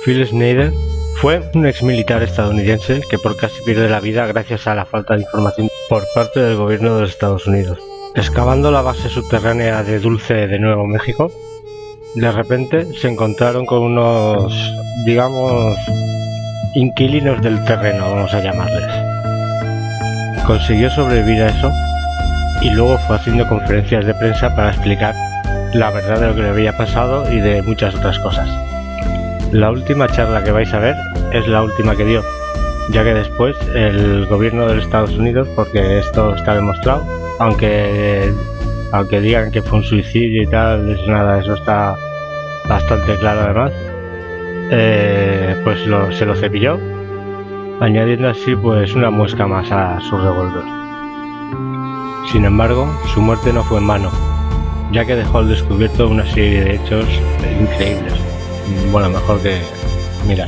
Phil Schneider fue un exmilitar estadounidense que por casi pierde la vida gracias a la falta de información por parte del gobierno de los Estados Unidos. Excavando la base subterránea de Dulce de Nuevo México, de repente se encontraron con unos, digamos, inquilinos del terreno, vamos a llamarles. Consiguió sobrevivir a eso y luego fue haciendo conferencias de prensa para explicar la verdad de lo que le había pasado y de muchas otras cosas. La última charla que vais a ver es la última que dio, ya que después el gobierno de los Estados Unidos, porque esto está demostrado, aunque digan que fue un suicidio y tal, es nada, eso está bastante claro además, pues se lo cepilló, añadiendo así pues una muesca más a su revólver. Sin embargo, su muerte no fue en vano, ya que dejó al descubierto una serie de hechos increíbles. Bueno, mejor que mirar.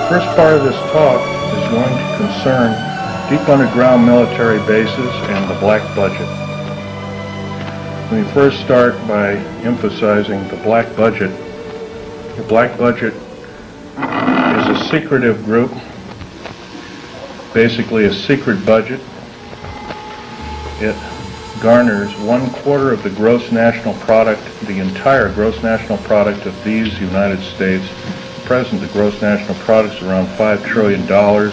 The first part of this talk is going to concern deep underground military bases and the black budget. Let me first start by emphasizing the black budget. The black budget is a secretive group, basically a secret budget. It garners 1/4 of the gross national product, the entire gross national product of these United States. At present, the gross national product is around $5 trillion, so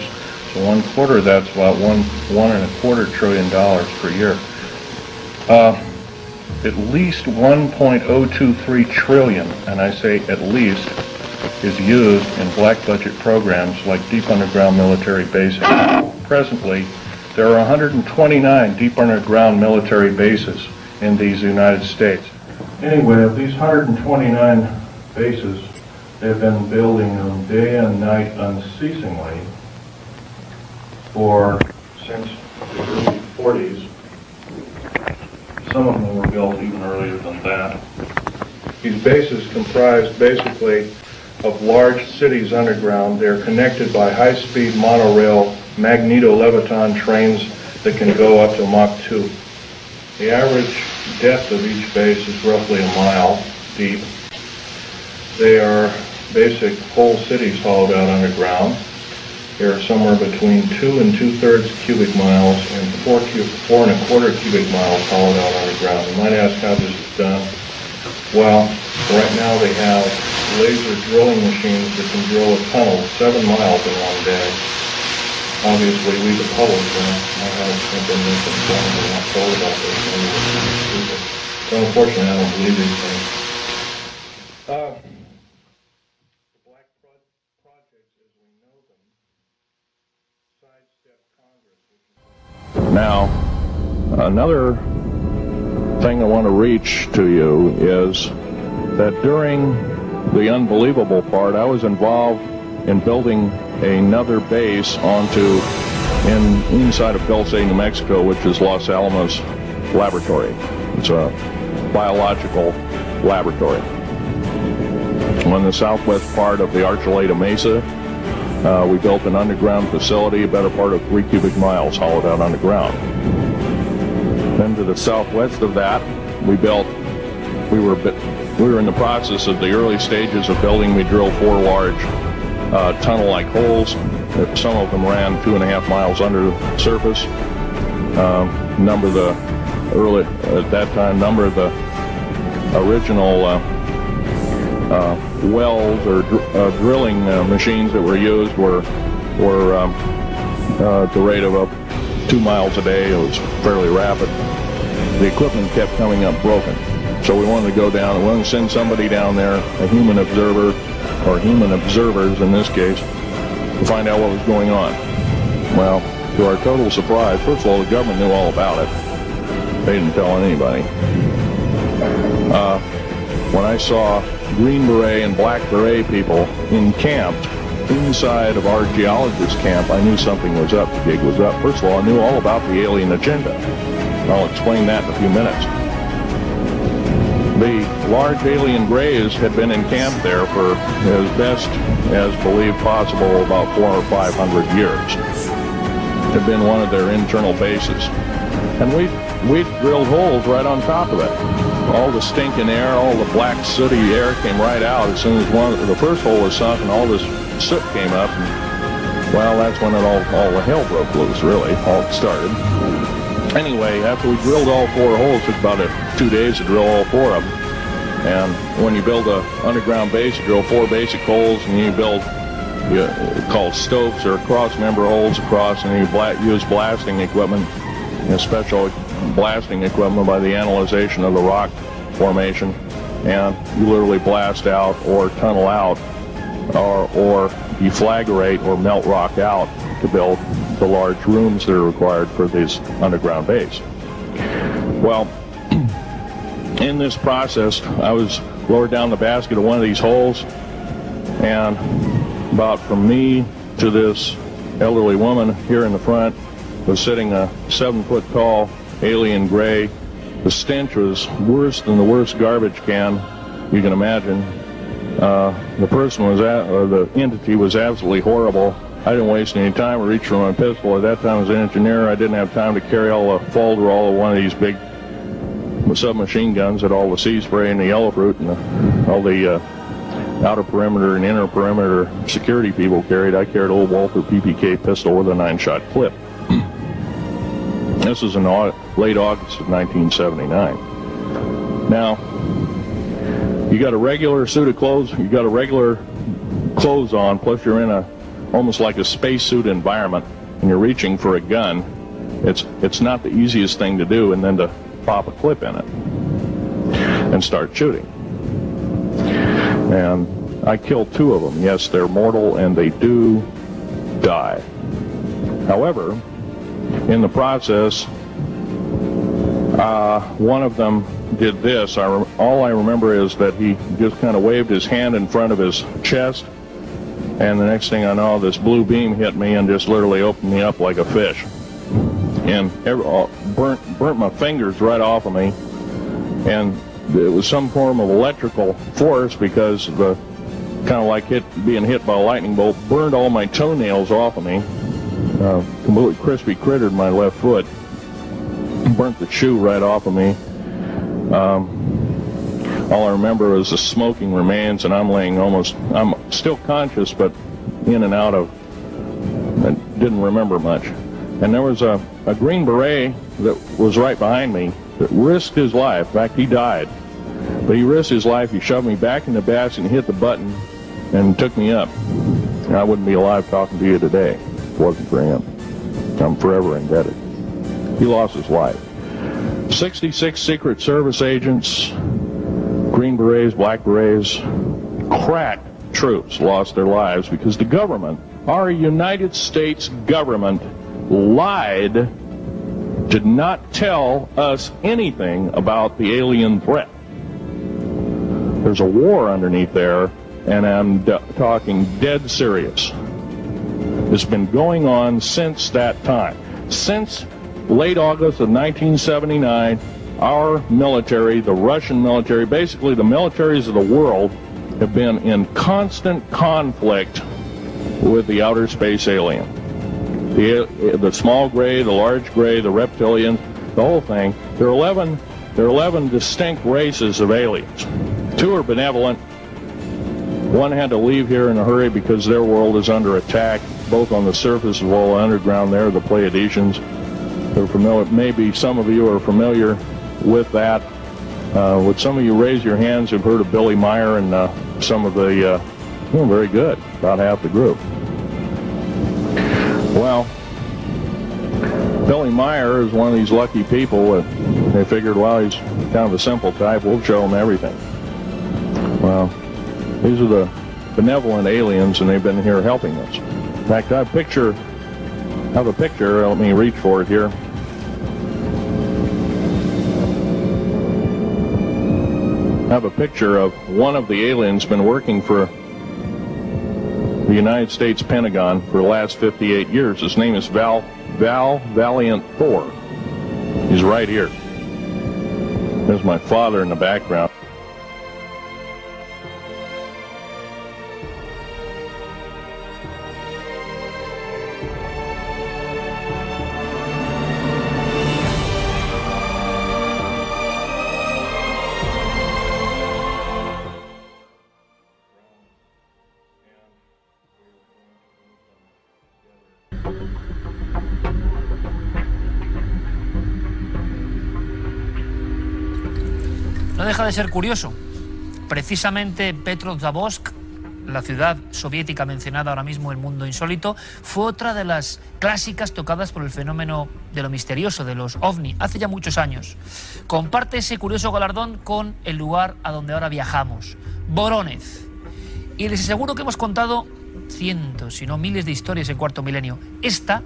1/4 of that's about $1.25 trillion per year. At least 1.023 trillion, and I say at least, is used in black budget programs like deep underground military bases. Presently, there are 129 deep underground military bases in these United States. Anyway, of these 129 bases, they've been building them day and night unceasingly since the early 40s. Some of them were built even earlier than that. These bases comprise basically of large cities underground. They're connected by high-speed monorail magneto-leviton trains that can go up to Mach 2. The average depth of each base is roughly a mile deep. They are basic whole cities hauled out underground. They are somewhere between 2 2/3 cubic miles and 4 1/4 cubic miles hauled out underground. You might ask how this is done. Well, right now they have laser drilling machines that can drill a tunnel 7 miles in one day. Obviously, we the public might have information and we're not told about this. So unfortunately, I don't believe these things. The black projects, as we know them, sidestep Congress. Now, another thing I want to reach to you is that during the unbelievable part, I was involved in building another base inside of Dulce, New Mexico, which is Los Alamos Laboratory. It's a biological laboratory. On the southwest part of the Archuleta Mesa, we built an underground facility, a better part of 3 cubic miles hauled out underground. Then to the southwest of that, we were in the process of the early stages of building. We drilled 4 large tunnel-like holes. Some of them ran 2.5 miles under the surface. Number of the original wells or drilling machines that were used were at the rate of up 2 miles a day. It was fairly rapid. The equipment kept coming up broken. So we wanted to go down, we wanted to send somebody down there, a human observer, or human observers in this case, to find out what was going on. Well, to our total surprise, first of all, the government knew all about it. They didn't tell anybody. When I saw Green Beret and Black Beret people encamped inside of our geologist camp, I knew something was up. The gig was up. First of all, I knew all about the alien agenda. I'll explain that in a few minutes. The large alien grays had been encamped there for as best as believed possible about 400 or 500 years. Had been one of their internal bases. And we drilled holes right on top of it. All the stinking air, all the black sooty air came right out as soon as the first hole was sunk, and all this soot came up. And, well, that's when all the hell broke loose, really. All started. Anyway, after we drilled all 4 holes, it took about 2 days to drill all 4 of them. And when you build an underground base, you drill 4 basic holes, and you build called stopes or cross-member holes across, and you use blasting equipment, special blasting equipment by the analyzation of the rock formation, and you literally blast out or tunnel out or deflagrate or melt rock out to build the large rooms that are required for this underground base. Well, in this process, I was lowered down the basket of one of these holes, and about from me to this elderly woman here in the front was sitting a 7-foot-tall alien gray. The stench was worse than the worst garbage can you can imagine. The person was the entity was absolutely horrible. I didn't waste any time. I reached for my pistol. At that time, as an engineer, I didn't have time to carry all the Folderol of one of these big submachine guns that all the sea spray and the yellow fruit and all the outer perimeter and inner perimeter security people carried. I carried a little Walther PPK pistol with a 9-shot clip. This was in late August of 1979. Now, you got a regular suit of clothes, you got a regular clothes on, plus you're in almost like a spacesuit environment, and you're reaching for a gun. It's not the easiest thing to do, and then to pop a clip in it and start shooting. And I killed 2 of them. Yes, they're mortal, and they do die. However, in the process, one of them did this. All I remember is that he just kind of waved his hand in front of his chest, and the next thing I know, this blue beam hit me and just literally opened me up like a fish, and burnt my fingers right off of me. And it was some form of electrical force, because the kind of like being hit by a lightning bolt burned all my toenails off of me. Completely crispy crittered my left foot, burnt the shoe right off of me. All I remember is the smoking remains, and I'm still conscious, but in and out of, I didn't remember much. And there was a Green Beret that was right behind me that risked his life. In fact, he died. But he risked his life. He shoved me back in the basket and hit the button and took me up. And I wouldn't be alive talking to you today if it wasn't for him. I'm forever indebted. He lost his life. 66 Secret Service agents, Green Berets, Black Berets, crack troops lost their lives because the government, our United States government, lied, did not tell us anything about the alien threat. There's a war underneath there, and I'm talking dead serious. It's been going on since that time. Since late August of 1979, our military, the Russian military, basically the militaries of the world, have been in constant conflict with the outer space alien. The small gray, the large gray, the reptilians, the whole thing. There are 11 distinct races of aliens. 2 are benevolent. 1 had to leave here in a hurry because their world is under attack, both on the surface as well as underground. There, the Pleiadians. They're familiar. Maybe some of you are familiar with that. Would some of you raise your hands who've heard of Billy Meyer and some of the, very good, about half the group. Well, Billy Meyer is one of these lucky people that they figured, well, he's kind of a simple type, we'll show him everything. Well, these are the benevolent aliens, and they've been here helping us. In fact, I have a picture, let me reach for it here. I have a picture of one of the aliens been working for the United States Pentagon for the last 58 years. His name is Val Valiant Thor. He's right here. There's my father in the background. No deja de ser curioso. Precisamente Petropavlovsk, la ciudad soviética mencionada ahora mismo en Mundo Insólito, fue otra de las clásicas tocadas por el fenómeno de lo misterioso, de los ovni, hace ya muchos años. Comparte ese curioso galardón con el lugar a donde ahora viajamos, Voronezh. Y les aseguro que hemos contado cientos, si no miles de historias en Cuarto Milenio. Esta,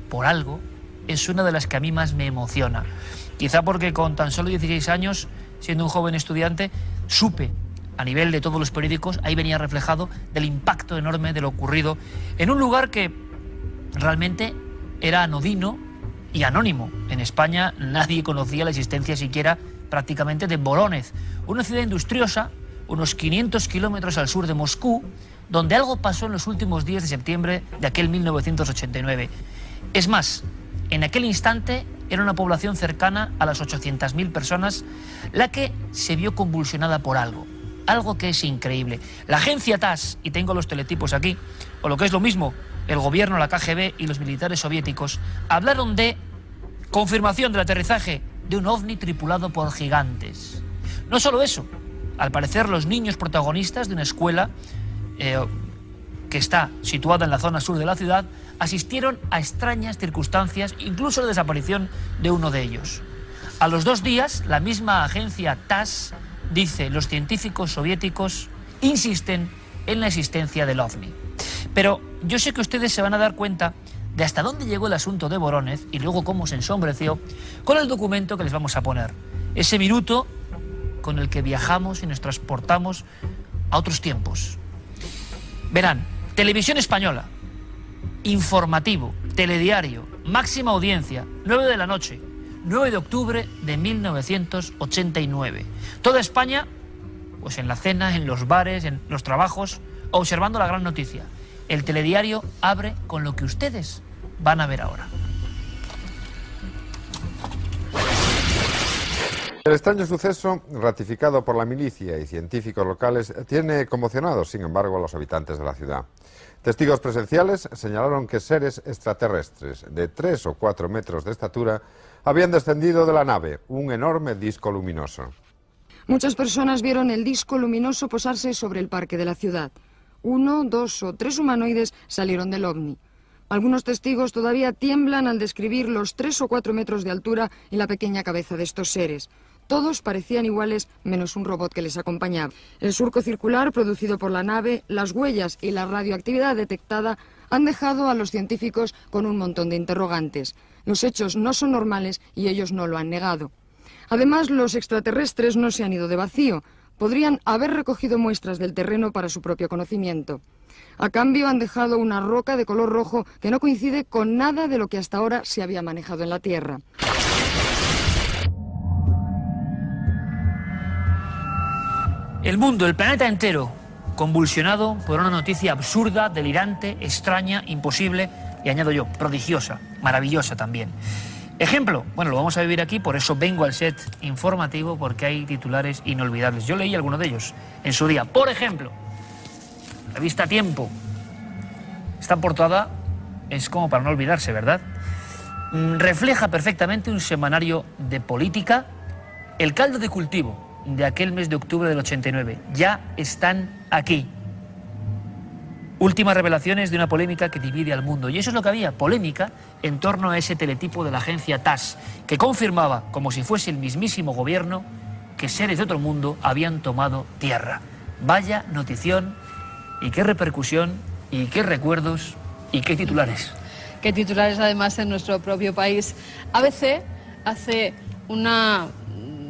por algo, es una de las que a mí más me emociona. Quizá porque con tan solo 16 años, siendo un joven estudiante, supe, a nivel de todos los periódicos, ahí venía reflejado del impacto enorme de lo ocurrido en un lugar que realmente era anodino y anónimo. En España nadie conocía la existencia siquiera prácticamente de Voronezh, una ciudad industriosa, unos 500 kilómetros al sur de Moscú, donde algo pasó en los últimos días de septiembre de aquel 1989. Es más, en aquel instante era una población cercana a las 800.000 personas la que se vio convulsionada por algo que es increíble. La agencia TASS, y tengo los teletipos aquí, o lo que es lo mismo, el gobierno, la KGB y los militares soviéticos, hablaron de confirmación del aterrizaje de un ovni tripulado por gigantes. No solo eso, al parecer los niños protagonistas de una escuela que está situada en la zona sur de la ciudad asistieron a extrañas circunstancias, incluso la desaparición de uno de ellos. A los 2 días, la misma agencia TASS dice: los científicos soviéticos insisten en la existencia del ovni. Pero yo sé que ustedes se van a dar cuenta de hasta dónde llegó el asunto de Voronezh y luego cómo se ensombreció con el documento que les vamos a poner. Ese minuto con el que viajamos y nos transportamos a otros tiempos. Verán, Televisión Española, informativo, telediario, máxima audiencia, 9 de la noche, 9 de octubre de 1989. Toda España, pues en la cena, en los bares, en los trabajos, observando la gran noticia. El telediario abre con lo que ustedes van a ver ahora. El extraño suceso, ratificado por la milicia y científicos locales, tiene conmocionados, sin embargo, a los habitantes de la ciudad. Testigos presenciales señalaron que seres extraterrestres de 3 o 4 metros de estatura habían descendido de la nave, un enorme disco luminoso. Muchas personas vieron el disco luminoso posarse sobre el parque de la ciudad. 1, 2 o 3 humanoides salieron del ovni. Algunos testigos todavía tiemblan al describir los 3 o 4 metros de altura y la pequeña cabeza de estos seres. Todos parecían iguales, menos un robot que les acompañaba. El surco circular producido por la nave, las huellas y la radioactividad detectada han dejado a los científicos con un montón de interrogantes. Los hechos no son normales y ellos no lo han negado. Además, los extraterrestres no se han ido de vacío. Podrían haber recogido muestras del terreno para su propio conocimiento. A cambio, han dejado una roca de color rojo que no coincide con nada de lo que hasta ahora se había manejado en la Tierra. El mundo, el planeta entero, convulsionado por una noticia absurda, delirante, extraña, imposible y, añado yo, prodigiosa, maravillosa también. Ejemplo, bueno, lo vamos a vivir aquí, por eso vengo al set informativo, porque hay titulares inolvidables. Yo leí alguno de ellos en su día. Por ejemplo, revista Tiempo. Esta portada es como para no olvidarse, ¿verdad? Refleja perfectamente un semanario de política El caldo de cultivo de aquel mes de octubre del 89. Ya están aquí. Últimas revelaciones de una polémica que divide al mundo. Y eso es lo que había, polémica en torno a ese teletipo de la agencia TASS, que confirmaba, como si fuese el mismísimo gobierno, que seres de otro mundo habían tomado tierra. Vaya notición, y qué repercusión, y qué recuerdos, y qué titulares. Qué titulares además en nuestro propio país. ABC hace una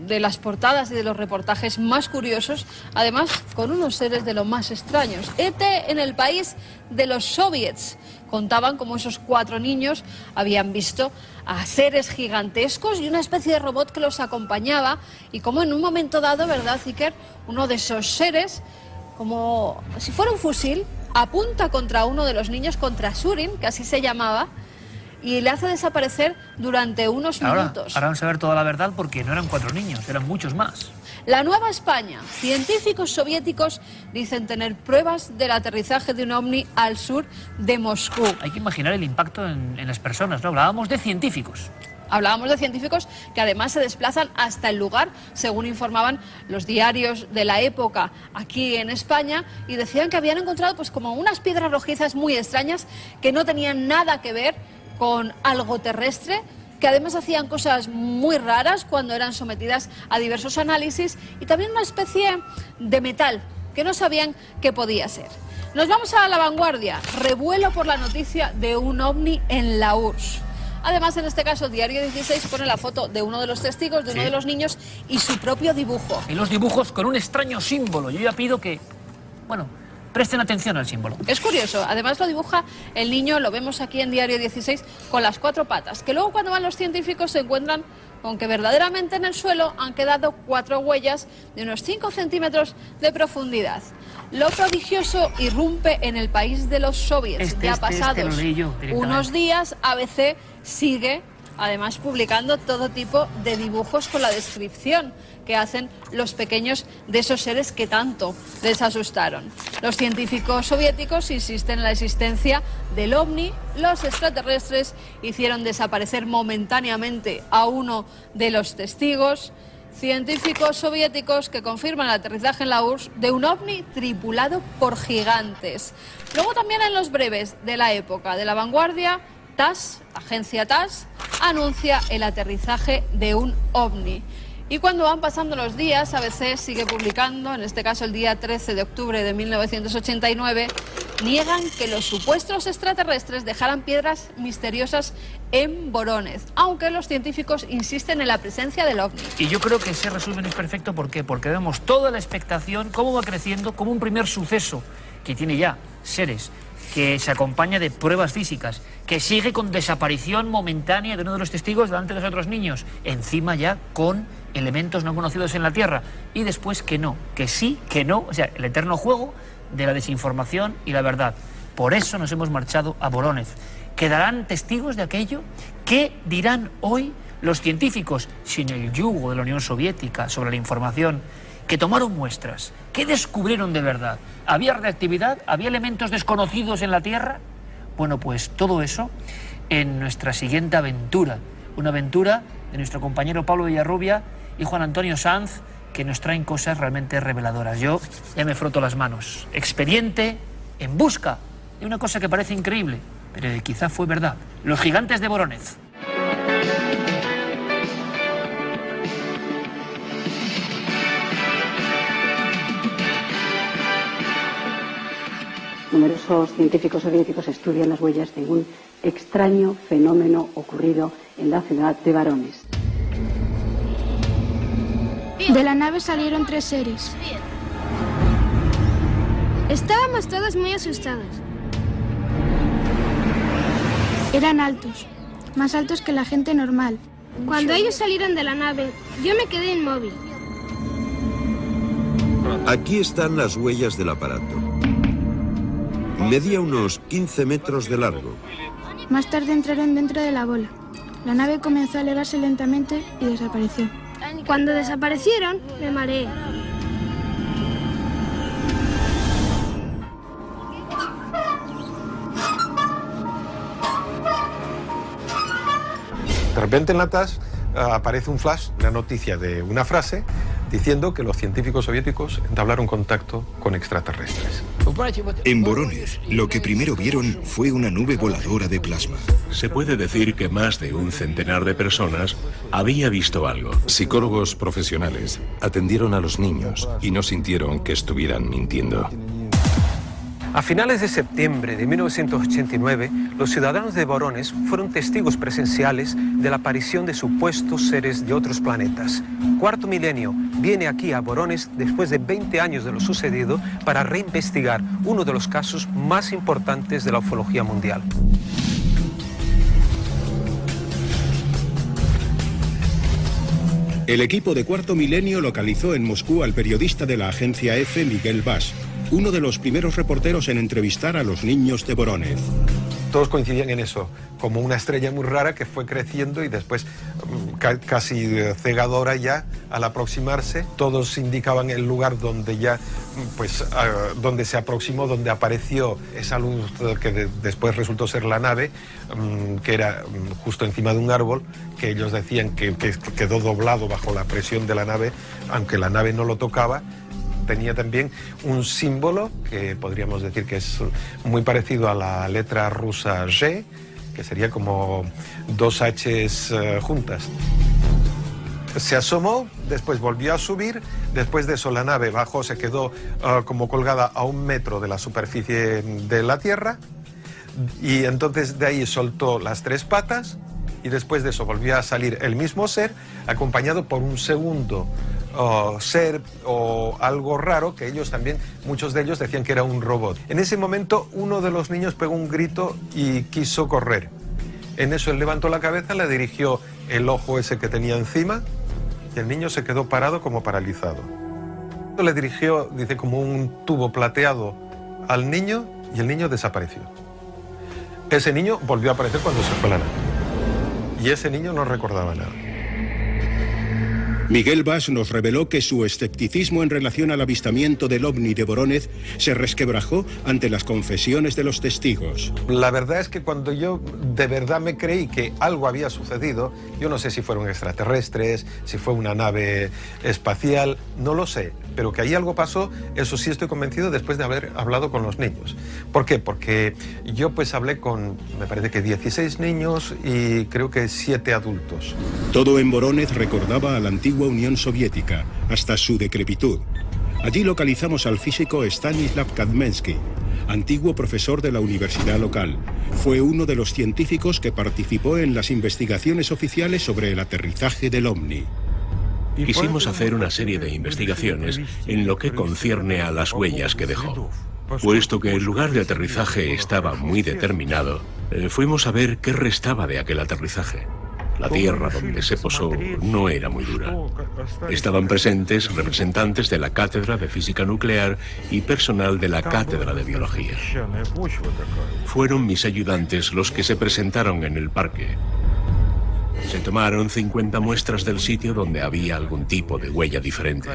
de las portadas y de los reportajes más curiosos, además con unos seres de lo más extraños. ET en el país de los soviets. Contaban cómo esos 4 niños habían visto a seres gigantescos y una especie de robot que los acompañaba, y como en un momento dado, ¿verdad, Iker? Uno de esos seres, como si fuera un fusil, apunta contra uno de los niños, contra Surin, que así se llamaba, y le hace desaparecer durante unos minutos. Ahora vamos a ver toda la verdad, porque no eran 4 niños, eran muchos más. La Nueva España. Científicos soviéticos dicen tener pruebas del aterrizaje de un ovni al sur de Moscú. Hay que imaginar el impacto en las personas, ¿no? Hablábamos de científicos. Hablábamos de científicos que además se desplazan hasta el lugar, según informaban los diarios de la época aquí en España, y decían que habían encontrado pues como unas piedras rojizas muy extrañas que no tenían nada que ver con algo terrestre, que además hacían cosas muy raras cuando eran sometidas a diversos análisis, y también una especie de metal que no sabían qué podía ser. Nos vamos a La Vanguardia. Revuelo por la noticia de un ovni en la URSS. Además, en este caso, Diario 16 pone la foto de uno de los testigos, de uno de los niños, y su propio dibujo. Y los dibujos con un extraño símbolo. Yo ya pido que, bueno, presten atención al símbolo. Es curioso, además lo dibuja el niño, lo vemos aquí en Diario 16, con las 4 patas, que luego cuando van los científicos se encuentran con que verdaderamente en el suelo han quedado 4 huellas de unos 5 centímetros de profundidad. Lo prodigioso irrumpe en el país de los soviets. Ya pasados unos días, ABC sigue además publicando todo tipo de dibujos con la descripción que hacen los pequeños de esos seres que tanto les asustaron. Los científicos soviéticos insisten en la existencia del ovni. Los extraterrestres hicieron desaparecer momentáneamente a uno de los testigos. Científicos soviéticos que confirman el aterrizaje en la URSS de un ovni tripulado por gigantes. Luego también en los breves de la época de La Vanguardia, TASS, agencia TASS, anuncia el aterrizaje de un ovni. Y cuando van pasando los días, ABC sigue publicando, en este caso el día 13 de octubre de 1989, niegan que los supuestos extraterrestres dejaran piedras misteriosas en Vorónezh, aunque los científicos insisten en la presencia del ovni. Y yo creo que ese resumen es perfecto. ¿Por qué? Porque vemos toda la expectación, cómo va creciendo, como un primer suceso que tiene ya seres, que se acompaña de pruebas físicas, que sigue con desaparición momentánea de uno de los testigos delante de los otros niños, encima ya con elementos no conocidos en la Tierra, y después que no, que sí, que no, o sea, el eterno juego de la desinformación y la verdad. Por eso nos hemos marchado a Vorónezh. ¿Quedarán testigos de aquello? ¿Qué dirán hoy los científicos sin el yugo de la Unión Soviética sobre la información? Que tomaron muestras, ¿qué descubrieron de verdad? ¿Había radiactividad? ¿Había elementos desconocidos en la Tierra? Bueno, pues todo eso en nuestra siguiente aventura, una aventura de nuestro compañero Pablo Villarrubia y Juan Antonio Sanz, que nos traen cosas realmente reveladoras. Yo ya me froto las manos. Expediente en busca de una cosa que parece increíble, pero que quizá fue verdad. Los gigantes de Vorónezh. Numerosos científicos soviéticos estudian las huellas de un extraño fenómeno ocurrido en la ciudad de Vorónezh. De la nave salieron 3 seres. Estábamos todos muy asustados. Eran altos, más altos que la gente normal. Cuando ellos salieron de la nave, yo me quedé inmóvil. Aquí están las huellas del aparato. Medía unos 15 metros de largo. Más tarde entraron dentro de la bola. La nave comenzó a elevarse lentamente y desapareció. Cuando desaparecieron, me mareé. De repente en la TASS aparece un flash, una noticia de una frase diciendo que los científicos soviéticos entablaron contacto con extraterrestres. En Voronezh, lo que primero vieron fue una nube voladora de plasma. Se puede decir que más de un centenar de personas había visto algo. Psicólogos profesionales atendieron a los niños y no sintieron que estuvieran mintiendo. A finales de septiembre de 1989, los ciudadanos de Voronezh fueron testigos presenciales de la aparición de supuestos seres de otros planetas. Cuarto Milenio viene aquí a Voronezh después de 20 años de lo sucedido para reinvestigar uno de los casos más importantes de la ufología mundial. El equipo de Cuarto Milenio localizó en Moscú al periodista de la agencia EFE, Miguel Basch, uno de los primeros reporteros en entrevistar a los niños de Voronezh. Todos coincidían en eso, como una estrella muy rara que fue creciendo y después casi cegadora ya al aproximarse. Todos indicaban el lugar donde ya, pues, donde se aproximó, donde apareció esa luz que después resultó ser la nave, que era justo encima de un árbol, que ellos decían que quedó doblado bajo la presión de la nave, aunque la nave no lo tocaba. Tenía también un símbolo que podríamos decir que es muy parecido a la letra rusa G, que sería como dos H's juntas. Se asomó, después volvió a subir, después de eso la nave bajó, se quedó como colgada a 1 metro de la superficie de la Tierra, y entonces de ahí soltó las 3 patas, y después de eso volvió a salir el mismo ser, acompañado por un segundo ser o algo raro, que ellos también, muchos de ellos decían que era un robot. En ese momento uno de los niños pegó un grito y quiso correr. En eso él levantó la cabeza, le dirigió el ojo ese que tenía encima y el niño se quedó parado como paralizado. Le dirigió, dice, como un tubo plateado al niño y el niño desapareció. Ese niño volvió a aparecer cuando se fue la nave y ese niño no recordaba nada. Miguel Basch nos reveló que su escepticismo en relación al avistamiento del ovni de Voronezh se resquebrajó ante las confesiones de los testigos. La verdad es que cuando yo de verdad me creí que algo había sucedido, yo no sé si fueron extraterrestres, si fue una nave espacial, no lo sé, pero que ahí algo pasó, eso sí estoy convencido después de haber hablado con los niños. ¿Por qué? Porque yo pues hablé con, me parece que 16 niños y creo que 7 adultos. Todo en Voronezh recordaba a la antigua Unión Soviética, hasta su decrepitud. Allí localizamos al físico Stanislav Kadmensky, antiguo profesor de la universidad local. Fue uno de los científicos que participó en las investigaciones oficiales sobre el aterrizaje del ovni. Quisimos hacer una serie de investigaciones en lo que concierne a las huellas que dejó. Puesto que el lugar de aterrizaje estaba muy determinado, fuimos a ver qué restaba de aquel aterrizaje. La tierra donde se posó no era muy dura. Estaban presentes representantes de la Cátedra de Física Nuclear y personal de la Cátedra de Biología. Fueron mis ayudantes los que se presentaron en el parque. Se tomaron 50 muestras del sitio donde había algún tipo de huella diferente.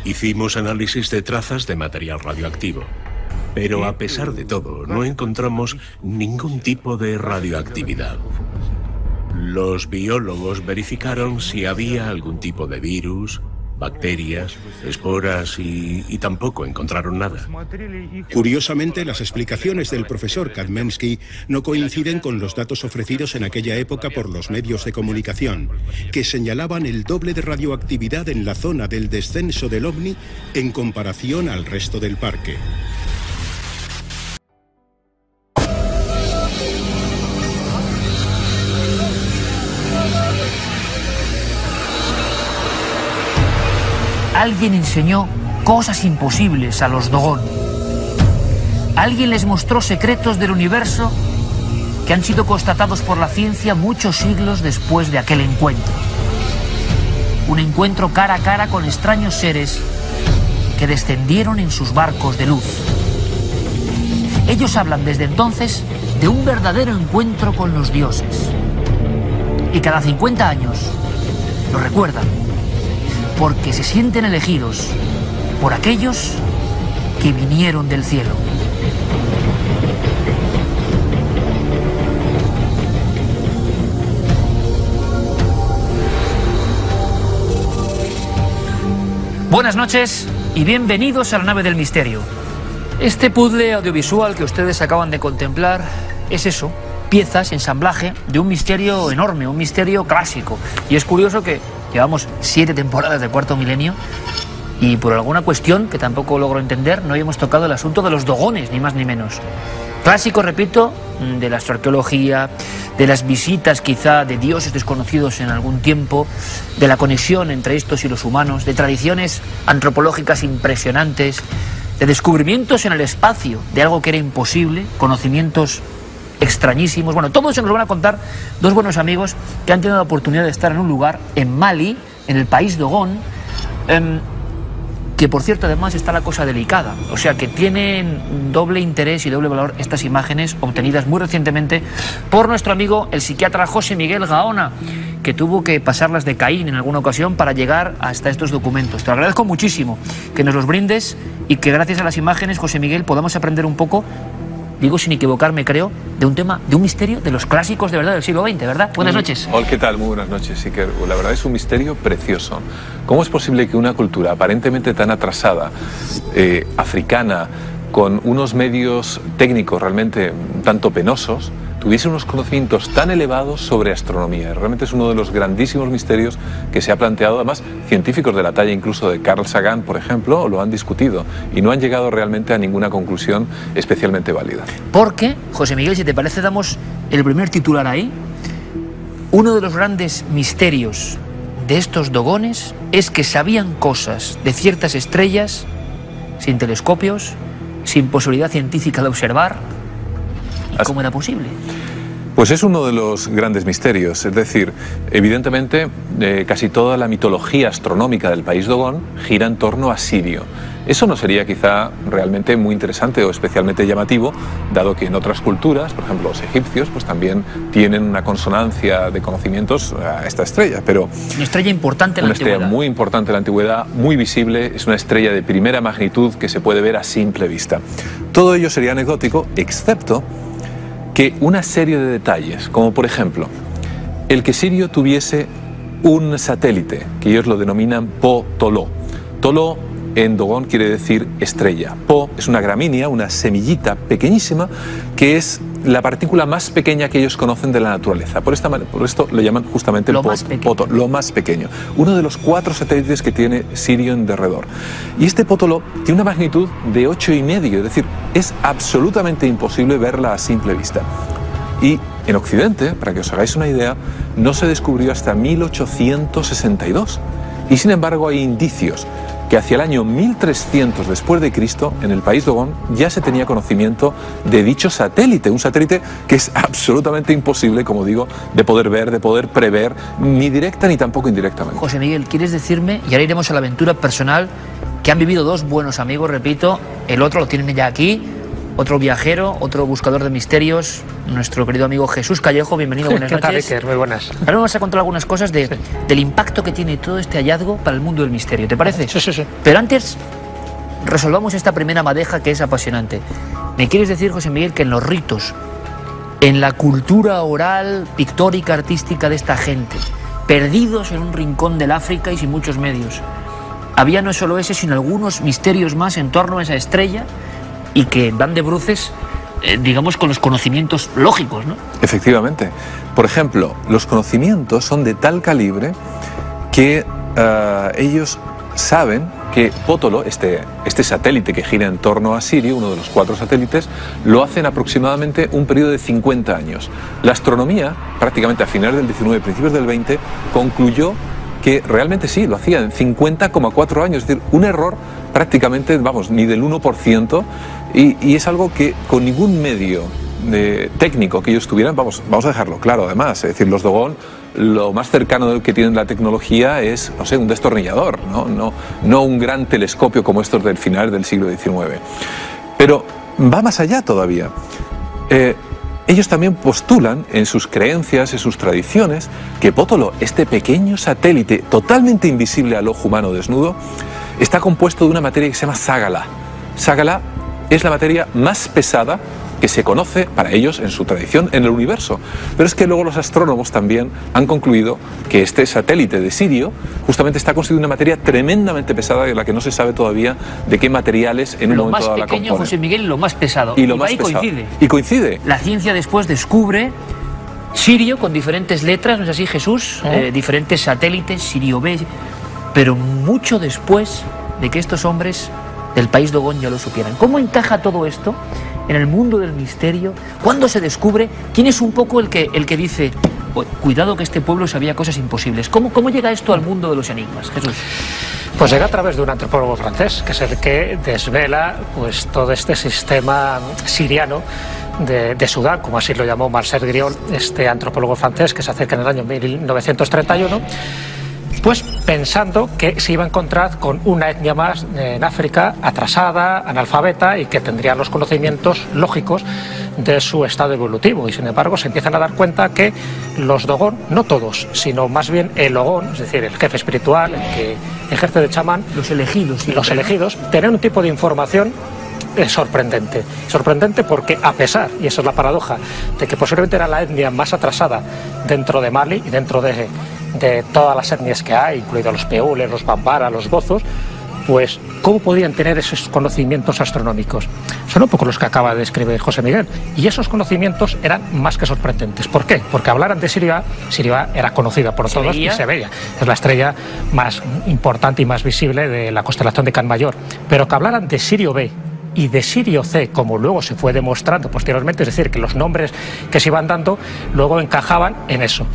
Hicimos análisis de trazas de material radioactivo, pero a pesar de todo no encontramos ningún tipo de radioactividad. Los biólogos verificaron si había algún tipo de virus, bacterias, esporas y tampoco encontraron nada. Curiosamente, las explicaciones del profesor Kadmensky no coinciden con los datos ofrecidos en aquella época por los medios de comunicación, que señalaban el doble de radioactividad en la zona del descenso del ovni en comparación al resto del parque. Alguien enseñó cosas imposibles a los Dogon. Alguien les mostró secretos del universo que han sido constatados por la ciencia muchos siglos después de aquel encuentro. Un encuentro cara a cara con extraños seres que descendieron en sus barcos de luz. Ellos hablan desde entonces de un verdadero encuentro con los dioses. Y cada 50 años lo recuerdan, porque se sienten elegidos por aquellos que vinieron del cielo. Buenas noches y bienvenidos a la nave del misterio. Este puzzle audiovisual que ustedes acaban de contemplar es eso, piezas, ensamblaje de un misterio enorme, un misterio clásico. Y es curioso que llevamos 7 temporadas de Cuarto Milenio y por alguna cuestión que tampoco logro entender no hemos tocado el asunto de los dogones, ni más ni menos. Clásico, repito, de la astroarqueología, de las visitas quizá de dioses desconocidos en algún tiempo, de la conexión entre estos y los humanos, de tradiciones antropológicas impresionantes, de descubrimientos en el espacio de algo que era imposible, conocimientos extrañísimos. Bueno, todo eso nos lo van a contar dos buenos amigos que han tenido la oportunidad de estar en un lugar, en Mali, en el país Dogón, que por cierto además está la cosa delicada, o sea que tienen doble interés y doble valor estas imágenes obtenidas muy recientemente por nuestro amigo el psiquiatra José Miguel Gaona, que tuvo que pasarlas de Caín en alguna ocasión para llegar hasta estos documentos. Te lo agradezco muchísimo que nos los brindes y que gracias a las imágenes, José Miguel, podamos aprender un poco, digo sin equivocarme creo, de un tema, de un misterio de los clásicos de verdad del siglo XX, ¿verdad? Buenas noches. Hola, ¿qué tal? Muy buenas noches. Sí que la verdad es un misterio precioso. ¿Cómo es posible que una cultura aparentemente tan atrasada, africana, con unos medios técnicos realmente tanto penosos, tuviese unos conocimientos tan elevados sobre astronomía? Realmente es uno de los grandísimos misterios que se ha planteado. Además, científicos de la talla incluso de Carl Sagan, por ejemplo, lo han discutido y no han llegado realmente a ninguna conclusión especialmente válida. Porque, José Miguel, si te parece, damos el primer titular ahí. Uno de los grandes misterios de estos dogones es que sabían cosas de ciertas estrellas sin telescopios, sin posibilidad científica de observar. ¿Y cómo era posible? Pues es uno de los grandes misterios. Es decir, evidentemente casi toda la mitología astronómica del país Dogón gira en torno a Sirio. Eso no sería quizá realmente muy interesante o especialmente llamativo, dado que en otras culturas, por ejemplo los egipcios, pues también tienen una consonancia de conocimientos a esta estrella. Pero una estrella importante en la antigüedad. Una estrella muy importante en la antigüedad, muy visible, es una estrella de primera magnitud que se puede ver a simple vista. Todo ello sería anecdótico, excepto que una serie de detalles, como por ejemplo, el que Sirio tuviese un satélite, que ellos lo denominan Po-Toló. Toló en Dogón quiere decir estrella. Po es una gramínea, una semillita pequeñísima, que es la partícula más pequeña que ellos conocen de la naturaleza. Por esto lo llaman justamente el Potoló, lo más pequeño. Uno de los 4 satélites que tiene Sirio en derredor. Y este Potoló tiene una magnitud de 8,5, es decir, es absolutamente imposible verla a simple vista. Y en Occidente, para que os hagáis una idea, no se descubrió hasta 1862. Y sin embargo hay indicios que hacia el año 1300 después de Cristo, en el país Dogón, ya se tenía conocimiento de dicho satélite, un satélite que es absolutamente imposible, como digo, de poder ver, de poder prever, ni directa ni tampoco indirectamente. José Miguel, ¿quieres decirme, y ahora iremos a la aventura personal, que han vivido dos buenos amigos, repito, el otro lo tienen ya aquí, otro viajero, otro buscador de misterios, nuestro querido amigo Jesús Callejo? Bienvenido, buenas noches. ¿Qué tal, Iker? Muy buenas. Ahora nos vas a contar algunas cosas del impacto que tiene todo este hallazgo para el mundo del misterio, ¿te parece? Sí, sí, sí. Pero antes, resolvamos esta primera madeja que es apasionante. ¿Me quieres decir, José Miguel, que en los ritos, en la cultura oral, pictórica, artística de esta gente, perdidos en un rincón del África y sin muchos medios, había no solo ese, sino algunos misterios más en torno a esa estrella y que van de bruces, digamos, con los conocimientos lógicos, ¿no? Efectivamente. Por ejemplo, los conocimientos son de tal calibre que ellos saben que Potoló, este satélite que gira en torno a Sirio, uno de los 4 satélites, lo hace en aproximadamente un periodo de 50 años. La astronomía, prácticamente a finales del 19, principios del 20, concluyó que realmente sí, lo hacía en 50,4 años, es decir, un error prácticamente, vamos, ni del 1%, y es algo que con ningún medio técnico que ellos tuvieran, vamos a dejarlo claro además, es decir, los Dogón, lo más cercano que tienen la tecnología es, no sé, un destornillador, no un gran telescopio como estos del final del siglo XIX. Pero va más allá todavía. Ellos también postulan en sus creencias, en sus tradiciones, que Potoló, este pequeño satélite totalmente invisible al ojo humano desnudo, está compuesto de una materia que se llama ságala. Ságala es la materia más pesada que se conoce para ellos en su tradición en el universo. Pero es que luego los astrónomos también han concluido que este satélite de Sirio justamente está constituido de una materia tremendamente pesada de la que no se sabe todavía de qué materiales en un momento dado la componen. Lo más pequeño, José Miguel, lo más pesado. Y lo más pesado. Coincide. Y coincide. La ciencia después descubre Sirio con diferentes letras, ¿no es así, Jesús? Diferentes satélites, Sirio B, pero mucho después de que estos hombres del país Dogón ya lo supieran. ¿Cómo encaja todo esto en el mundo del misterio? ¿Cuándo se descubre? ¿Quién es un poco el que dice, cuidado que este pueblo sabía cosas imposibles? ¿Cómo llega esto al mundo de los enigmas, Jesús? Pues llega a través de un antropólogo francés, que es el que desvela pues todo este sistema siriano de Sudán, como así lo llamó Marcel Griol, este antropólogo francés que se acerca en el año 1931, pues pensando que se iba a encontrar con una etnia más en África atrasada, analfabeta y que tendría los conocimientos lógicos de su estado evolutivo. Y sin embargo se empiezan a dar cuenta que los Dogón, no todos, sino más bien el Ogón, es decir, el jefe espiritual, el que ejerce de chamán, los elegidos, tienen un tipo de información sorprendente. Sorprendente porque a pesar, y esa es la paradoja, de que posiblemente era la etnia más atrasada dentro de Mali y dentro de todas las etnias que hay, incluidos los peules, los bambara, los gozos, pues ¿cómo podían tener esos conocimientos astronómicos? Son un poco los que acaba de describir José Miguel. Y esos conocimientos eran más que sorprendentes. ¿Por qué? Porque hablaran de Sirio A, Sirio A era conocida por todos y se veía. Es la estrella más importante y más visible de la constelación de Can Mayor. Pero que hablaran de Sirio B y de Sirio C, como luego se fue demostrando posteriormente, es decir, que los nombres que se iban dando luego encajaban en eso.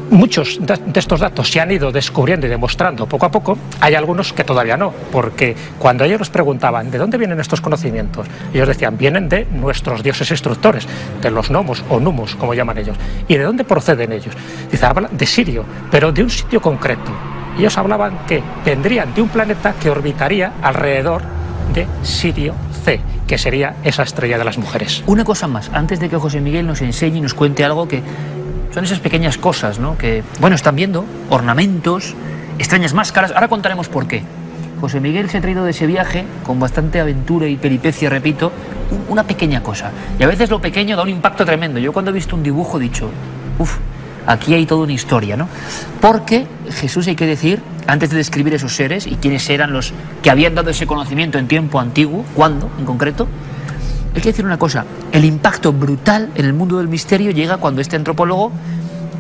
Muchos de estos datos se han ido descubriendo y demostrando poco a poco. Hay algunos que todavía no, porque cuando ellos les preguntaban ¿de dónde vienen estos conocimientos? Ellos decían, vienen de nuestros dioses instructores, de los gnomos o numos, como llaman ellos. ¿Y de dónde proceden ellos? Dice, hablan de Sirio, pero de un sitio concreto. Ellos hablaban que vendrían de un planeta que orbitaría alrededor de Sirio C, que sería esa estrella de las mujeres. Una cosa más, antes de que José Miguel nos enseñe y nos cuente algo que son esas pequeñas cosas, ¿no? Que, bueno, están viendo ornamentos, extrañas máscaras. Ahora contaremos por qué. José Miguel se ha traído de ese viaje, con bastante aventura y peripecia, repito, una pequeña cosa. Y a veces lo pequeño da un impacto tremendo. Yo cuando he visto un dibujo he dicho, uff, aquí hay toda una historia, ¿no? Porque Jesús, hay que decir, antes de describir esos seres y quiénes eran los que habían dado ese conocimiento en tiempo antiguo, ¿cuándo en concreto? Hay que decir una cosa, el impacto brutal en el mundo del misterio llega cuando este antropólogo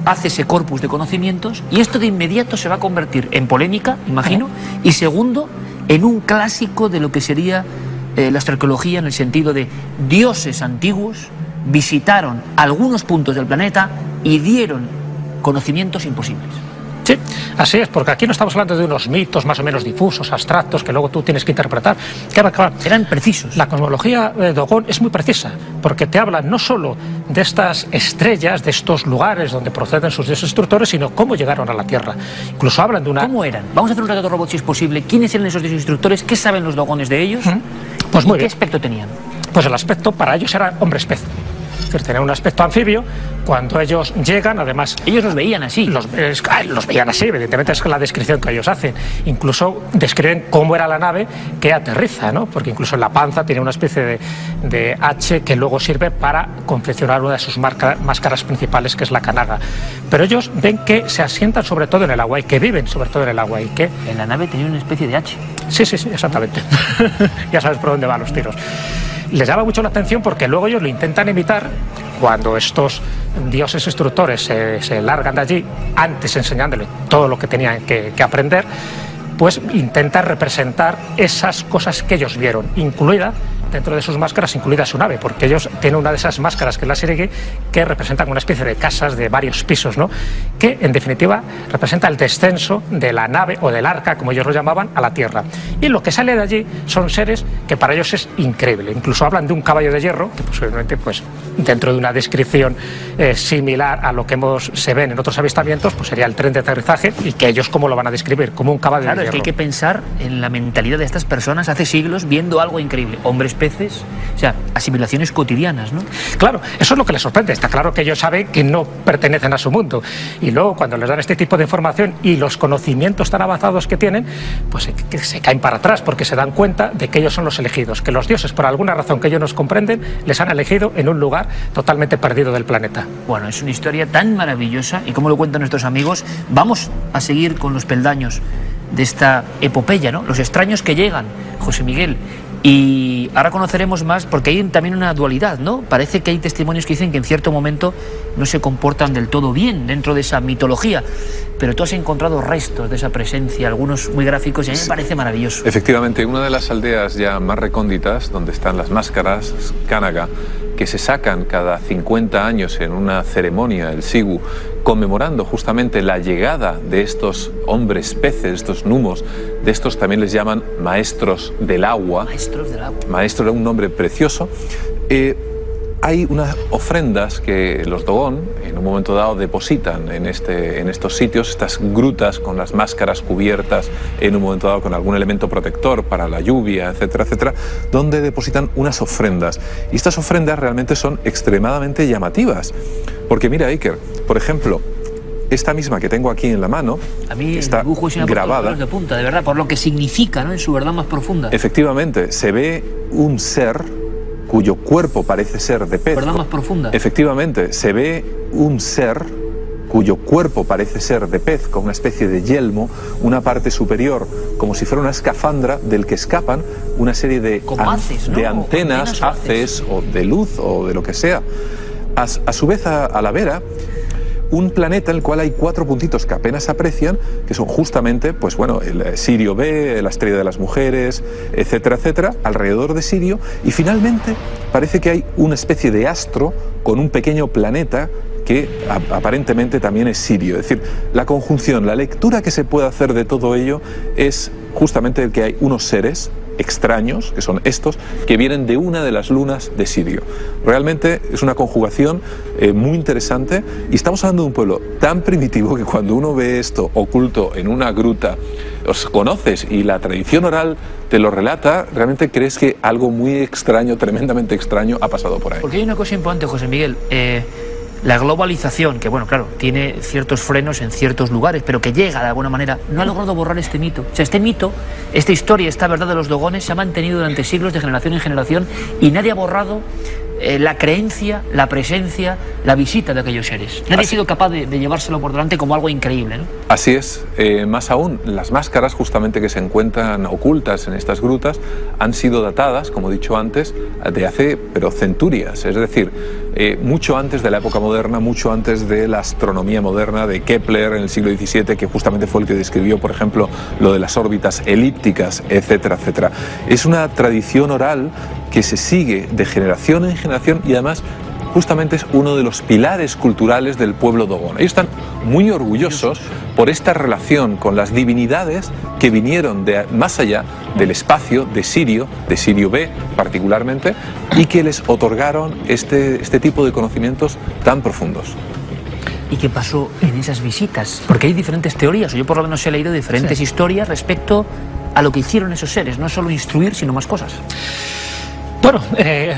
hace ese corpus de conocimientos y esto de inmediato se va a convertir en polémica, imagino, y segundo, en un clásico de lo que sería la astrología en el sentido de dioses antiguos visitaron algunos puntos del planeta y dieron conocimientos imposibles. Sí, así es, porque aquí no estamos hablando de unos mitos más o menos difusos, abstractos, que luego tú tienes que interpretar. Eran precisos. La cosmología de Dogón es muy precisa, porque te habla no solo de estas estrellas, de estos lugares donde proceden sus dioses instructores, sino cómo llegaron a la Tierra. Incluso hablan de una... ¿Cómo eran? Vamos a hacer un retrato robot si es posible. ¿Quiénes eran esos dioses instructores? ¿Qué saben los dogones de ellos? Pues muy bien. ¿Qué aspecto tenían? Pues el aspecto para ellos era hombres-pez. Tenían un aspecto anfibio. Cuando ellos llegan, además... Ellos los veían así. Los veían así, evidentemente es la descripción que ellos hacen. Incluso describen cómo era la nave que aterriza, ¿no? Porque incluso en la panza tiene una especie de H que luego sirve para confeccionar una de sus máscaras principales, que es la canaga. Pero ellos ven que se asientan sobre todo en el agua y que viven sobre todo en el agua y que... En la nave tenía una especie de H. Sí, exactamente. Ya sabes por dónde van los tiros. Les llama mucho la atención porque luego ellos lo intentan imitar cuando estos dioses instructores se largan de allí, antes enseñándole todo lo que tenían que aprender, pues intentan representar esas cosas que ellos vieron, incluida dentro de sus máscaras, incluida su nave, porque ellos tienen una de esas máscaras que es la Sirigi, que representan una especie de casas de varios pisos, ¿no? Que en definitiva representa el descenso de la nave o del arca, como ellos lo llamaban, a la Tierra. Y lo que sale de allí son seres que para ellos es increíble. Incluso hablan de un caballo de hierro, que posiblemente pues dentro de una descripción similar a lo que se ven en otros avistamientos, pues sería el tren de aterrizaje, y que ellos cómo lo van a describir, como un caballo de hierro. Claro, es que hay que pensar en la mentalidad de estas personas hace siglos viendo algo increíble. Hombres peces, o sea, asimilaciones cotidianas, ¿no? Claro, eso es lo que les sorprende. Está claro que ellos saben que no pertenecen a su mundo. Y luego, cuando les dan este tipo de información y los conocimientos tan avanzados que tienen, pues se caen para atrás, porque se dan cuenta de que ellos son los elegidos, que los dioses, por alguna razón que ellos no comprenden, les han elegido en un lugar totalmente perdido del planeta. Bueno, es una historia tan maravillosa, y como lo cuentan nuestros amigos, vamos a seguir con los peldaños de esta epopeya, ¿no? Los extraños que llegan, José Miguel. Y ahora conoceremos más, porque hay también una dualidad, ¿no? Parece que hay testimonios que dicen que en cierto momento no se comportan del todo bien dentro de esa mitología, pero tú has encontrado restos de esa presencia, algunos muy gráficos, y a mí me parece maravilloso. Efectivamente, una de las aldeas ya más recónditas, donde están las máscaras, Cánaga, que se sacan cada 50 años en una ceremonia, el Sigu, conmemorando justamente la llegada de estos hombres peces, estos numos, de estos también les llaman maestros del agua. Maestros del agua. Maestro era un nombre precioso. Hay unas ofrendas que los Dogón en un momento dado depositan en estos sitios, estas grutas con las máscaras cubiertas en un momento dado con algún elemento protector para la lluvia, etcétera, etcétera, donde depositan unas ofrendas. Y estas ofrendas realmente son extremadamente llamativas. Porque mira, Iker, por ejemplo, esta misma que tengo aquí en la mano, a mí está el dibujo es grabada de punta, de verdad, por lo que significa, ¿no?, en su verdad más profunda. Efectivamente, se ve un ser cuyo cuerpo parece ser de pez. ¿Verdad más profunda? Efectivamente, se ve un ser cuyo cuerpo parece ser de pez, con una especie de yelmo, una parte superior como si fuera una escafandra del que escapan una serie de, haces, ¿no?, de antenas, haces o de luz o de lo que sea. A su vez, a la vera, un planeta en el cual hay 4 puntitos que apenas se aprecian, que son justamente, pues bueno, el Sirio B, la estrella de las mujeres, etcétera, etcétera, alrededor de Sirio, y finalmente parece que hay una especie de astro con un pequeño planeta que aparentemente también es Sirio. Es decir, la conjunción, la lectura que se puede hacer de todo ello es justamente el que hay unos seres extraños, que son estos, que vienen de una de las lunas de Sirio. Realmente es una conjugación muy interesante, y estamos hablando de un pueblo tan primitivo que cuando uno ve esto oculto en una gruta, os conoces y la tradición oral te lo relata, realmente crees que algo muy extraño, tremendamente extraño, ha pasado por ahí. Porque hay una cosa importante, José Miguel, la globalización, que bueno, claro, tiene ciertos frenos en ciertos lugares, pero que llega de alguna manera, no ha logrado borrar este mito. O sea, este mito, esta historia, esta verdad de los Dogones se ha mantenido durante siglos, de generación en generación, y nadie ha borrado la creencia, la presencia, la visita de aquellos seres. Nadie ha sido capaz de llevárselo por delante como algo increíble, ¿no? Así es. Más aún, las máscaras justamente que se encuentran ocultas en estas grutas han sido datadas, como he dicho antes, de hace, pero centurias. Es decir, mucho antes de la época moderna, mucho antes de la astronomía moderna, de Kepler en el siglo XVII, que justamente fue el que describió, por ejemplo, lo de las órbitas elípticas, etcétera, etcétera. Es una tradición oral que se sigue de generación en generación, y además justamente es uno de los pilares culturales del pueblo Dogón. Ellos están muy orgullosos por esta relación con las divinidades que vinieron de más allá del espacio de Sirio B particularmente, y que les otorgaron este tipo de conocimientos tan profundos. ¿Y qué pasó en esas visitas? Porque hay diferentes teorías, o yo por lo menos he leído diferentes historias respecto a lo que hicieron esos seres, no solo instruir, sino más cosas. Bueno,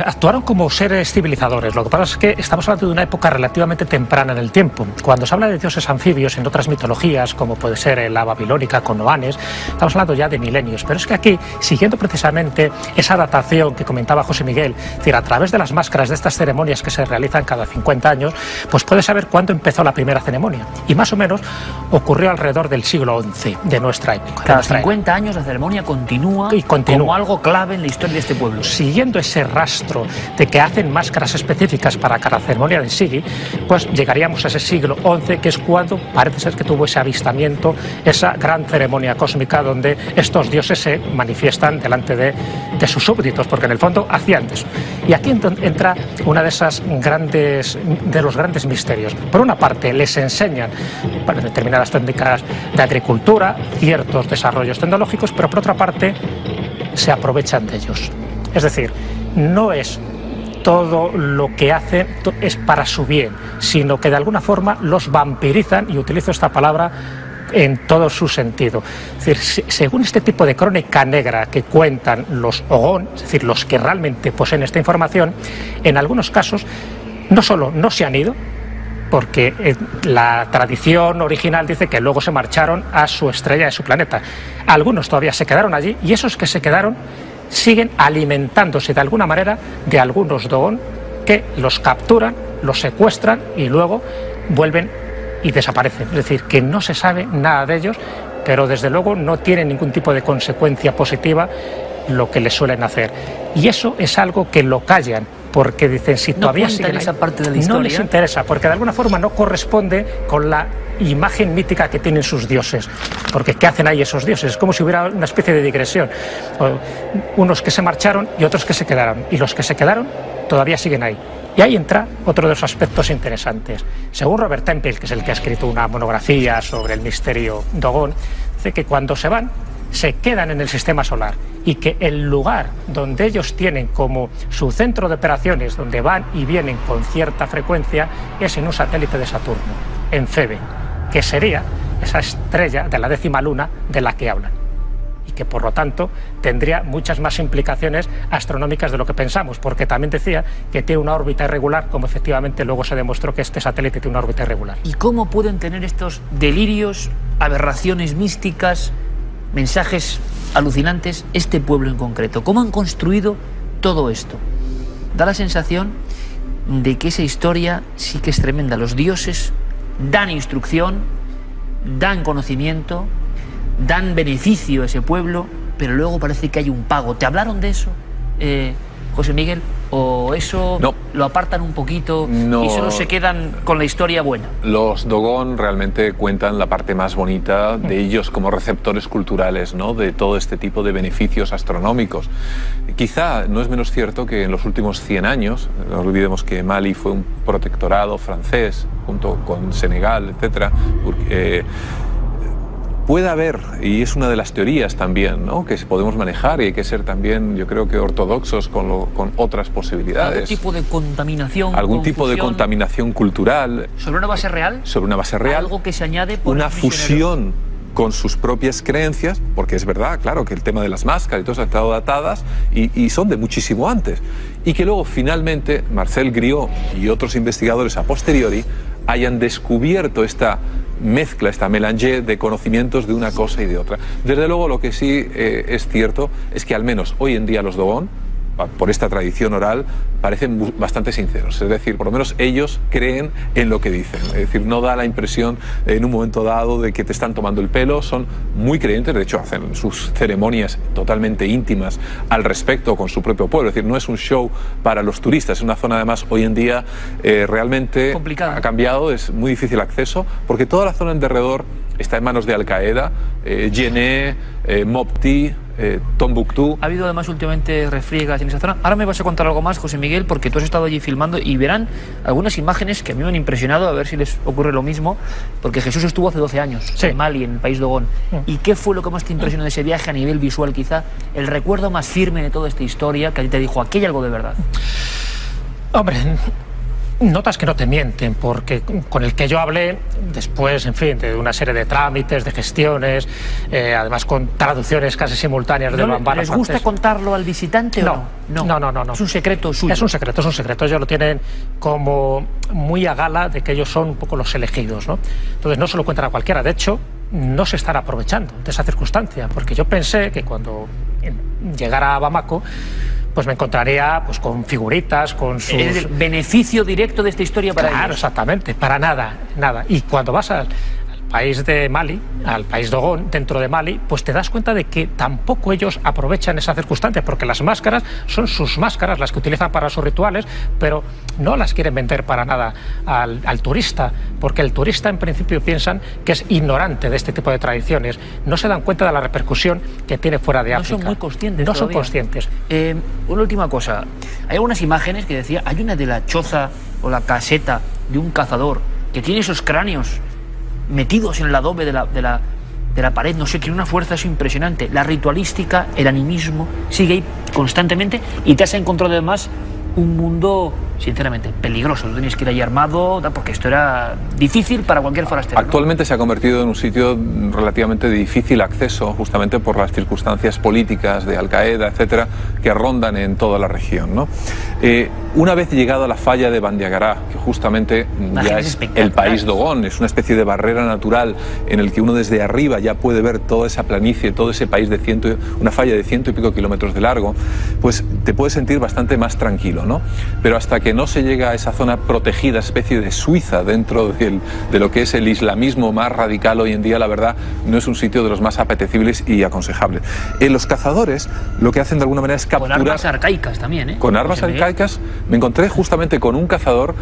actuaron como seres civilizadores. Lo que pasa es que estamos hablando de una época relativamente temprana en el tiempo. Cuando se habla de dioses anfibios en otras mitologías, como puede ser la babilónica con Oanes, estamos hablando ya de milenios. Pero es que aquí, siguiendo precisamente esa datación que comentaba José Miguel, es decir, a través de las máscaras de estas ceremonias que se realizan cada 50 años, pues puedes saber cuándo empezó la primera ceremonia. Y más o menos ocurrió alrededor del siglo XI de nuestra época. Cada 50 años la ceremonia continúa como algo clave en la historia de este pueblo. Siguiendo ese rastro de que hacen máscaras específicas para cada ceremonia de Sigi, pues llegaríamos a ese siglo XI, que es cuando parece ser que tuvo ese avistamiento, esa gran ceremonia cósmica donde estos dioses se manifiestan delante de sus súbditos, porque en el fondo hacían eso. Y aquí entra una de los grandes misterios. Por una parte, les enseñan determinadas técnicas de agricultura, ciertos desarrollos tecnológicos, pero por otra parte se aprovechan de ellos. Es decir, no es todo lo que hacen es para su bien, sino que de alguna forma los vampirizan, y utilizo esta palabra en todo su sentido. Es decir, según este tipo de crónica negra que cuentan los Ogón, es decir, los que realmente poseen esta información, en algunos casos no solo no se han ido, porque la tradición original dice que luego se marcharon a su estrella, a su planeta. Algunos todavía se quedaron allí, y esos que se quedaron siguen alimentándose de alguna manera de algunos Dogon que los capturan, los secuestran y luego vuelven y desaparecen. Es decir, que no se sabe nada de ellos, pero desde luego no tienen ningún tipo de consecuencia positiva lo que les suelen hacer. Y eso es algo que lo callan, porque dicen, si todavía siguen esa ahí, parte de la historia, no les interesa, porque de alguna forma no corresponde con la imagen mítica que tienen sus dioses. Porque ¿qué hacen ahí esos dioses? Es como si hubiera una especie de digresión. Unos que se marcharon y otros que se quedaron. Y los que se quedaron todavía siguen ahí. Y ahí entra otro de los aspectos interesantes. Según Robert Temple, que es el que ha escrito una monografía sobre el misterio Dogon, dice que cuando se van, se quedan en el sistema solar, y que el lugar donde ellos tienen como su centro de operaciones, donde van y vienen con cierta frecuencia, es en un satélite de Saturno, en Febe, que sería esa estrella de la 10ª luna de la que hablan, y que por lo tanto tendría muchas más implicaciones astronómicas de lo que pensamos, porque también decía que tiene una órbita irregular, como efectivamente luego se demostró que este satélite tiene una órbita irregular. ¿Y cómo pueden tener estos delirios, aberraciones místicas, mensajes alucinantes este pueblo en concreto? ¿Cómo han construido todo esto? Da la sensación de que esa historia sí que es tremenda. Los dioses dan instrucción, dan conocimiento, dan beneficio a ese pueblo, pero luego parece que hay un pago. ¿Te hablaron de eso, José Miguel? ¿O eso no lo apartan un poquito y solo se quedan con la historia buena? Los Dogon realmente cuentan la parte más bonita de ellos como receptores culturales, ¿no?, de todo este tipo de beneficios astronómicos. Quizá no es menos cierto que en los últimos 100 años, no olvidemos que Mali fue un protectorado francés junto con Senegal, etcétera, puede haber, y es una de las teorías también, ¿no?, que podemos manejar, y hay que ser también, yo creo que ortodoxos con otras posibilidades. ¿Algún tipo de contaminación? ¿Algún tipo de contaminación cultural? ¿Sobre una base real? Sobre una base real. ¿Algo que se añade por una fusión con sus propias creencias? Porque es verdad, claro, que el tema de las máscaras y todo eso han estado datadas y son de muchísimo antes. Y que luego finalmente Marcel Griot y otros investigadores a posteriori hayan descubierto esta mezcla, esta mélange de conocimientos de una cosa y de otra. Desde luego, lo que sí es cierto es que al menos hoy en día los Dogon, por esta tradición oral, parecen bastante sinceros. Es decir, por lo menos ellos creen en lo que dicen. Es decir, no da la impresión en un momento dado de que te están tomando el pelo. Son muy creyentes, de hecho hacen sus ceremonias totalmente íntimas al respecto con su propio pueblo. Es decir, no es un show para los turistas. Es una zona además hoy en día realmente complicada. Ha cambiado, es muy difícil acceso, porque toda la zona en derredor está en manos de Al-Qaeda, Jené, Mopti, Tombuctú. Ha habido además últimamente refriegas en esa zona. Ahora me vas a contar algo más, José Miguel, porque tú has estado allí filmando y verán algunas imágenes que a mí me han impresionado, a ver si les ocurre lo mismo, porque Jesús estuvo hace 12 años en Mali, en el país Dogon. ¿Y qué fue lo que más te impresionó de ese viaje a nivel visual, quizá? El recuerdo más firme de toda esta historia que a ti te dijo, aquí hay algo de verdad. Hombre, notas que no te mienten, porque con el que yo hablé después, en fin, de una serie de trámites, de gestiones, además con traducciones casi simultáneas de Bambara. ¿Les gusta contarlo al visitante o no? No. Es un secreto suyo. Es un secreto. Ellos lo tienen como muy a gala de que ellos son un poco los elegidos, ¿no? Entonces no se lo cuentan a cualquiera. De hecho, no se están aprovechando de esa circunstancia, porque yo pensé que cuando llegara a Bamako, pues me encontraría pues con figuritas, con sus... El beneficio directo de esta historia para ellos. Claro, exactamente, para nada. Y cuando vas al país de Mali, al país Dogon, dentro de Mali, pues te das cuenta de que tampoco ellos aprovechan esa circunstancia, porque las máscaras son sus máscaras, las que utilizan para sus rituales, pero no las quieren vender para nada al turista, porque el turista en principio piensan que es ignorante de este tipo de tradiciones, no se dan cuenta de la repercusión que tiene fuera de África. No son muy conscientes. No son conscientes. Una última cosa, hay algunas imágenes que decía, hay una de la choza o la caseta de un cazador que tiene esos cráneos metidos en el adobe de la pared, no sé, tiene una fuerza eso impresionante. La ritualística, el animismo sigue ahí constantemente, y te has encontrado además un mundo sinceramente, peligroso. No tenías que ir ahí armado, porque esto era difícil para cualquier forastero. Actualmente se ha convertido en un sitio relativamente de difícil acceso, justamente por las circunstancias políticas de Al-Qaeda, etcétera, que rondan en toda la región, ¿no? Una vez llegado a la falla de Bandiagara, que justamente ya es el país Dogon, es una especie de barrera natural en el que uno desde arriba ya puede ver toda esa planicie, todo ese país de una falla de 100 y pico kilómetros de largo, pues te puedes sentir bastante más tranquilo, ¿no? Pero hasta que no se llega a esa zona protegida, especie de Suiza dentro de lo que es el islamismo más radical hoy en día, la verdad, no es un sitio de los más apetecibles y aconsejables. Los cazadores lo que hacen de alguna manera es capturar... Con armas arcaicas también, ¿eh? Con armas arcaicas. Me encontré justamente con un cazador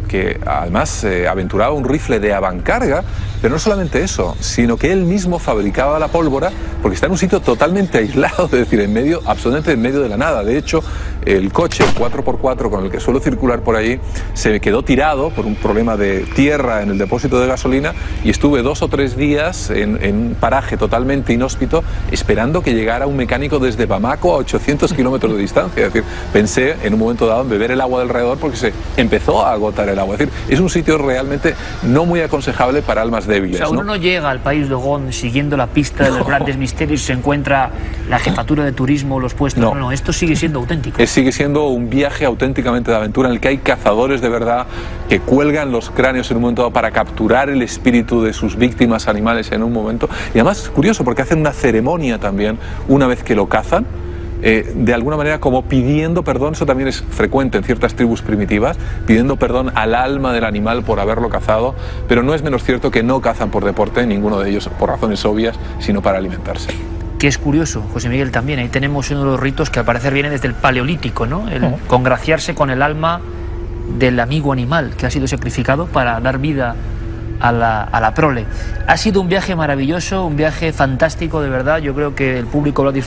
que además aventuraba un rifle de avancarga, pero no solamente eso, sino que él mismo fabricaba la pólvora, porque está en un sitio totalmente aislado, es decir, absolutamente en medio de la nada. De hecho, el coche 4x4 con el que suelo circular por allí se quedó tirado por un problema de tierra en el depósito de gasolina y estuve 2 o 3 días en un paraje totalmente inhóspito esperando que llegara un mecánico desde Bamako a 800 kilómetros de distancia. Es decir, pensé en un momento dado en beber el agua del alrededor porque se empezó a agotar el agua. Es decir, es un sitio realmente no muy aconsejable para almas débiles. O sea, uno no llega al país Dogon siguiendo la pista de los grandes misterios y se encuentra la jefatura de turismo, los puestos. No, esto sigue siendo auténtico. Sigue siendo un viaje auténticamente de aventura en el que hay cazadores de verdad que cuelgan los cráneos en un momento dado para capturar el espíritu de sus víctimas animales en un momento. Y además es curioso porque hacen una ceremonia también una vez que lo cazan, de alguna manera como pidiendo perdón. Eso también es frecuente en ciertas tribus primitivas, pidiendo perdón al alma del animal por haberlo cazado, pero no es menos cierto que no cazan por deporte, ninguno de ellos por razones obvias, sino para alimentarse. Que es curioso, José Miguel, también, ahí tenemos uno de los ritos que al parecer viene desde el Paleolítico, ¿no? El congraciarse con el alma del amigo animal que ha sido sacrificado para dar vida a la prole. Ha sido un viaje maravilloso, un viaje fantástico, de verdad. Yo creo que el público lo ha disfrutado.